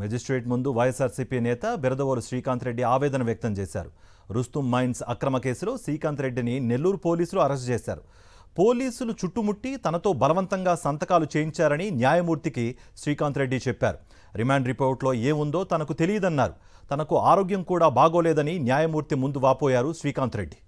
Magistrate ముందు వైఎస్ఆర్సీపీ నేత బిరదవోలు శ్రీకాంత్ రెడ్డి ఆవేదన వ్యక్తం చేశారు. రుస్తుం మైన్స్ అక్రమ కేసులో శ్రీకాంత్ రెడ్డిని నెల్లూరు పోలీసులు అరెస్ట్ చేశారు. పోలీసులు చుట్టుముట్టి తనతో బలవంతంగా సంతకాలు చేయించారని న్యాయమూర్తికి శ్రీకాంత్ రెడ్డి చెప్పారు. రిమాండ్ రిపోర్ట్లో ఏముందో తనకు తెలియదన్నారు. తనకు ఆరోగ్యం కూడా బాగోలేదని న్యాయమూర్తి ముందు వాపోయారు శ్రీకాంత్ రెడ్డి.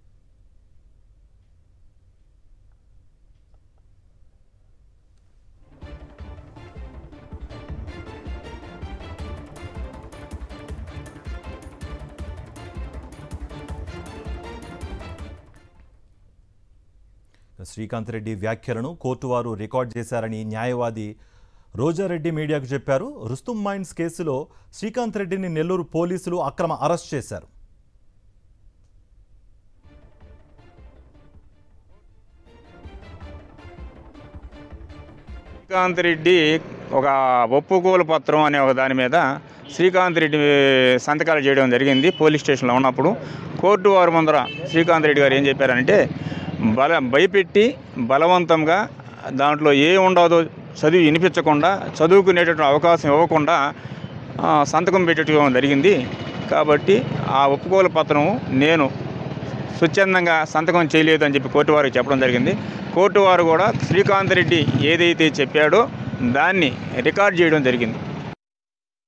శ్రీకాంత్ రెడ్డి వ్యాఖ్యలను కోర్టు వారు రికార్డ్ చేశారని న్యాయవాది రోజారెడ్డి మీడియాకు చెప్పారు. రుస్తుం మైన్స్ కేసులో శ్రీకాంత్ రెడ్డిని నెల్లూరు పోలీసులు అక్రమ అరెస్ట్ చేశారు. శ్రీకాంత్ రెడ్డి ఒక ఒప్పుకోలు పత్రం అనే ఒక దాని మీద శ్రీకాంత్ రెడ్డి సంతకాలు చేయడం జరిగింది. పోలీస్ స్టేషన్లో ఉన్నప్పుడు కోర్టు వారు ముందర శ్రీకాంత్ రెడ్డి గారు ఏం చెప్పారంటే భయపెట్టి బలవంతంగా దాంట్లో ఏ ఉండదో చదివి వినిపించకుండా చదువుకునేటటువంటి అవకాశం ఇవ్వకుండా సంతకం పెట్టడం జరిగింది. కాబట్టి ఆ ఒప్పుకోలు పత్రం నేను స్వచ్ఛందంగా సంతకం చేయలేదు అని చెప్పి కోర్టు వారికి చెప్పడం జరిగింది. కోర్టు వారు కూడా శ్రీకాంత్ రెడ్డి ఏదైతే చెప్పాడో దాన్ని రికార్డ్ చేయడం జరిగింది.